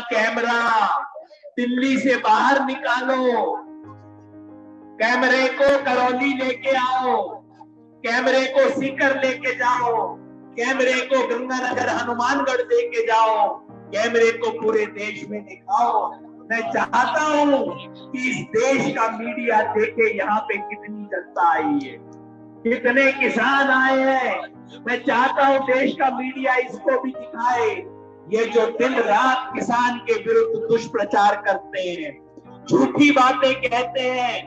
Camera Delhi से बाहर निकालो, कैमरे को करौली लेके आओ, कैमरे को सीकर लेके जाओ, कैमरे को गंगानगर हनुमानगढ़ लेके जाओ, कैमरे को पूरे देश में दिखाओ। मैं चाहता हूं कि इस देश का मीडिया देखे यहाँ पे कितनी जनता आई है, कितने किसान आए हैं। मैं चाहता हूं देश का मीडिया इसको भी दिखाए। ये जो दिन रात किसान के विरुद्ध दुष्प्रचार करते हैं, झूठी बातें कहते हैं,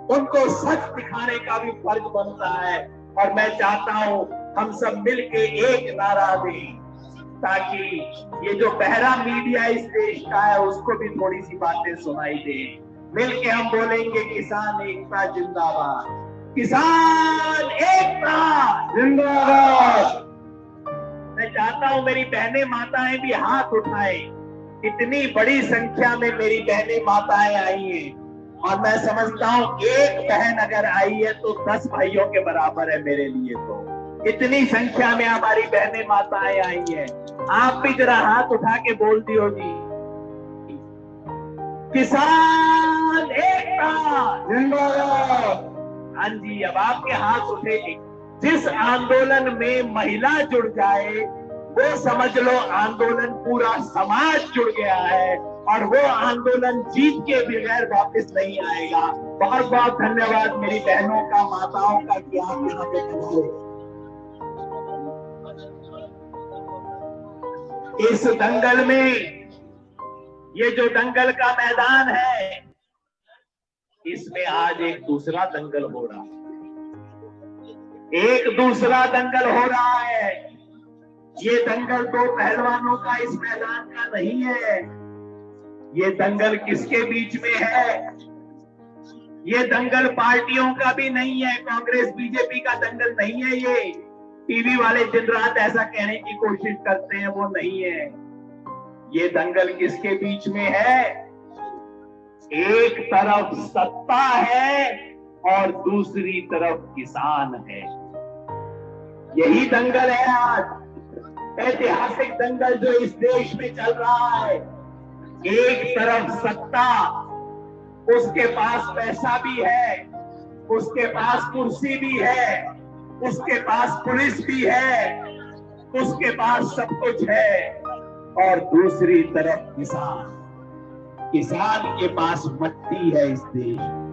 उनको सच दिखाने का भी फर्ज बनता है। और मैं चाहता हूं हम सब मिलके एक नारा दें ताकि ये जो बहरा मीडिया इस देश का है उसको भी थोड़ी सी बातें सुनाई दे। मिलके हम बोलेंगे किसान एकता जिंदाबाद, किसान एकता जिंदाबाद। मैं चाहता हूं मेरी बहनें माताएं भी हाथ उठाएं। इतनी बड़ी संख्या में मेरी बहनें माताएं आई हैं और मैं समझता हूं एक बहन अगर आई है तो 10 भाइयों के बराबर है मेरे लिए। तो इतनी संख्या में हमारी बहनें माताएं आई हैं। आप भी जरा हाथ उठा के बोल दियो जी, किसान एकता जिंदाबाद। हाँ जी, अब आपके हाथ उठे। जिस आंदोलन में महिला जुड़ जाए वो समझ लो आंदोलन पूरा समाज जुड़ गया है और वो आंदोलन जीत के बगैर वापस नहीं आएगा। बहुत बहुत धन्यवाद मेरी बहनों का, माताओं का कि आप यहाँ पे पहुंचे। इस दंगल में, ये जो दंगल का मैदान है, इसमें आज एक दूसरा दंगल हो रहा है, एक दूसरा दंगल हो रहा है। ये दंगल दो पहलवानों का इस मैदान का नहीं है। ये दंगल किसके बीच में है? ये दंगल पार्टियों का भी नहीं है, कांग्रेस बीजेपी का दंगल नहीं है। ये टीवी वाले दिन रात ऐसा कहने की कोशिश करते हैं, वो नहीं है। ये दंगल किसके बीच में है? एक तरफ सत्ता है और दूसरी तरफ किसान है। यही दंगल है आज, ऐतिहासिक दंगल जो इस देश में चल रहा है। एक तरफ सत्ता, उसके पास पैसा भी है, उसके पास कुर्सी भी है, उसके पास पुलिस भी है, उसके पास सब कुछ है। और दूसरी तरफ किसान, किसान के पास मट्टी है इस देश में।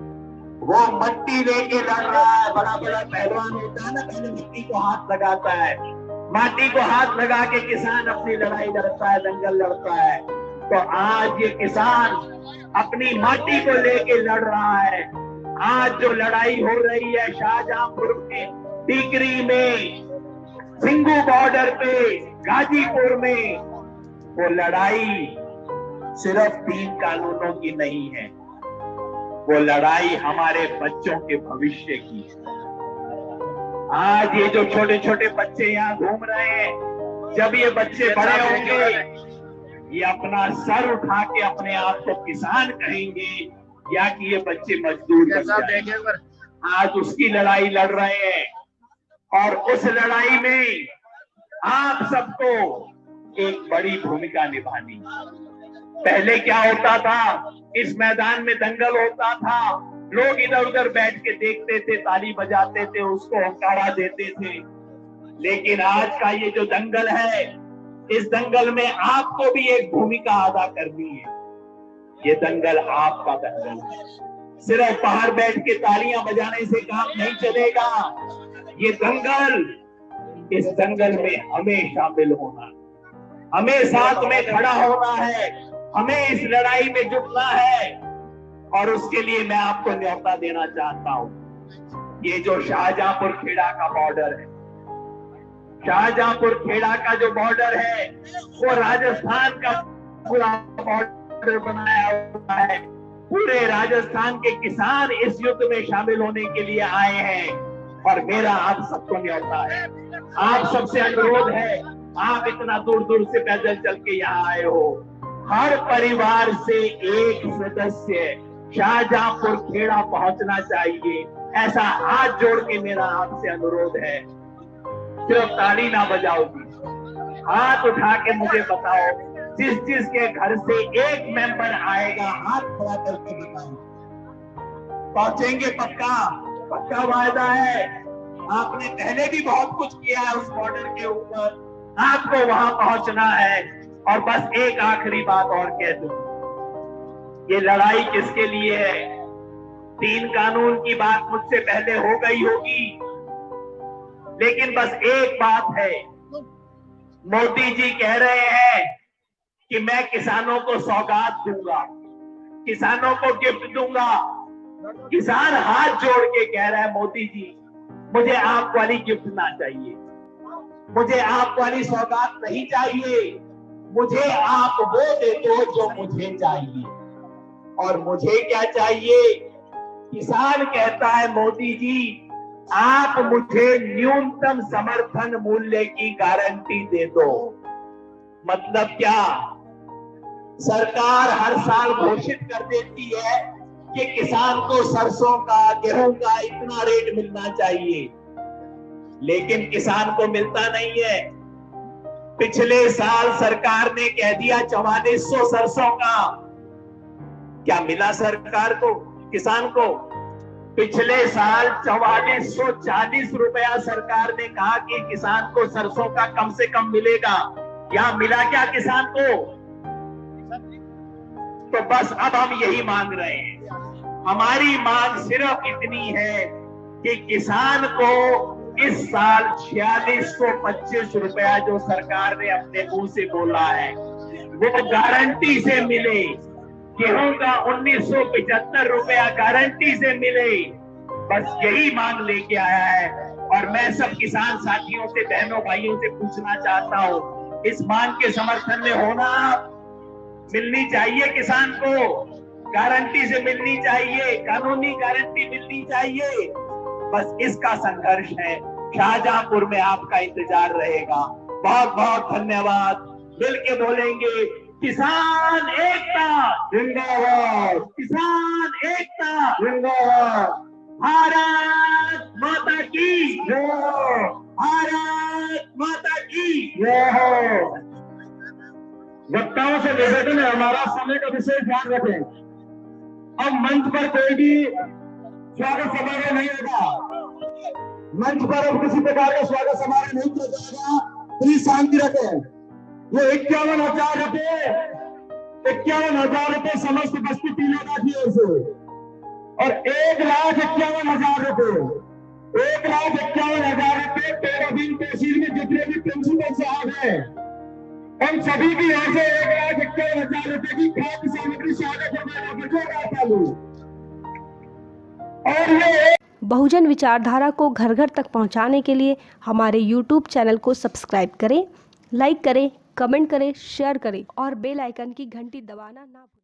वो मट्टी लेके लड़ रहा है। बड़ा बड़ा पहलवान होता है ना, पहले मिट्टी को हाथ लगाता है, माटी को हाथ लगा के किसान अपनी लड़ाई लड़ता है, दंगल लड़ता है। तो आज ये किसान अपनी माटी को लेके लड़ रहा है। आज जो लड़ाई हो रही है शाहजहांपुर में, टीकरी में, सिंगू बॉर्डर पे, गाजीपुर में, वो लड़ाई सिर्फ 3 कानूनों की नहीं है, वो लड़ाई हमारे बच्चों के भविष्य की है। आज ये जो छोटे छोटे बच्चे यहाँ घूम रहे हैं, जब ये बच्चे बड़े होंगे ये अपना सर उठा के अपने आप को किसान कहेंगे या कि ये बच्चे मजदूर बन जाएंगे। आज उसकी लड़ाई लड़ रहे हैं और उस लड़ाई में आप सबको एक बड़ी भूमिका निभानी। पहले क्या होता था, इस मैदान में दंगल होता था, लोग इधर उधर बैठ के देखते थे, ताली बजाते थे, उसको हंकारा देते थे। लेकिन आज का ये जो दंगल है, इस दंगल में आपको भी एक भूमिका अदा करनी है। ये दंगल आपका दंगल है। सिर्फ बाहर बैठ के तालियां बजाने से काम नहीं चलेगा। ये दंगल, इस दंगल में हमें शामिल होना, हमें साथ में खड़ा होना है, हमें इस लड़ाई में जुटना है। और उसके लिए मैं आपको न्योता देना चाहता हूं। ये जो शाहजहांपुर खेड़ा का बॉर्डर है, शाहजहांपुर खेड़ा का जो बॉर्डर है, वो राजस्थान का पूरा बॉर्डर बनाया हुआ है। पूरे राजस्थान के किसान इस युद्ध में शामिल होने के लिए आए हैं और मेरा आप सबको न्योता है, आप सबसे अनुरोध है, आप इतना दूर दूर से पैदल चल के यहाँ आए हो, हर परिवार से एक सदस्य शाहजहांपुर खेड़ा पहुंचना चाहिए। ऐसा हाथ जोड़ के मेरा आपसे अनुरोध है। सिर्फ ताली ना बजाओगी, हाथ उठा के मुझे बताओ जिसके घर से एक मेंबर आएगा, हाथ खड़ा करके बताओ। पहुंचेंगे पक्का, पक्का वायदा है। आपने पहले भी बहुत कुछ किया है उस बॉर्डर के ऊपर, आपको वहां पहुंचना है। और बस एक आखिरी बात और कह दूं, ये लड़ाई किसके लिए है? 3 कानून की बात मुझसे पहले हो गई होगी, लेकिन बस एक बात है, मोदी जी कह रहे हैं कि मैं किसानों को सौगात दूंगा, किसानों को गिफ्ट दूंगा। किसान हाथ जोड़ के कह रहा है, मोदी जी मुझे आप वाली गिफ्ट ना चाहिए, मुझे आप वाली सौगात नहीं चाहिए, मुझे आप वो दे दो जो मुझे चाहिए। और मुझे क्या चाहिए? किसान कहता है, मोदी जी आप मुझे न्यूनतम समर्थन मूल्य की गारंटी दे दो। मतलब क्या? सरकार हर साल घोषित कर देती है कि किसान को सरसों का, गेहूं का इतना रेट मिलना चाहिए, लेकिन किसान को मिलता नहीं है। पिछले साल सरकार ने कह दिया 4400 सरसों का। क्या मिला सरकार को, किसान को? पिछले साल 4440 रुपया सरकार ने कहा कि किसान को सरसों का कम से कम मिलेगा। क्या मिला क्या किसान को? तो बस अब हम यही मांग रहे हैं। हमारी मांग सिर्फ इतनी है कि किसान को इस साल 4625 रुपया जो सरकार ने अपने मुंह से बोला है वो गारंटी से मिले। गेहूं का 1975 रुपया गारंटी से मिले। बस यही मांग लेके आया है। और मैं सब किसान साथियों से, बहनों भाइयों से पूछना चाहता हूं, इस मांग के समर्थन में होना? मिलनी चाहिए किसान को, गारंटी से मिलनी चाहिए, कानूनी गारंटी मिलनी चाहिए। बस इसका संघर्ष है। शाहजहांपुर में आपका इंतजार रहेगा। बहुत बहुत धन्यवाद। मिलके बोलेंगे, किसान एकता जिंदाबाद, किसान एकता जिंदाबाद। भारत माता की जय हो, भारत माता की जय हो। वक्ताओं से निवेदन है, हमारा समय का विशेष ध्यान रखें। अब मंच पर कोई भी स्वागत समारोह नहीं होगा। मंच पर अब किसी प्रकार का स्वागत समारोह नहीं किया जाएगा। प्लीज शांति रखें। वो 51,000 रुपए समस्त बस्ती टीला की ओर से और 1,51,000 रुपए, 1,51,000 रुपए 13 दिन तहसील में जितने भी प्रिंसिपल साहब हैं उन सभी की ओर से 1,51,000 रुपए की खाद्य सामग्री स्वागत चालू। और ये बहुजन विचारधारा को घर घर तक पहुंचाने के लिए हमारे YouTube चैनल को सब्सक्राइब करें, लाइक करें, कमेंट करें, शेयर करें और बेल आइकन की घंटी दबाना ना भूलें।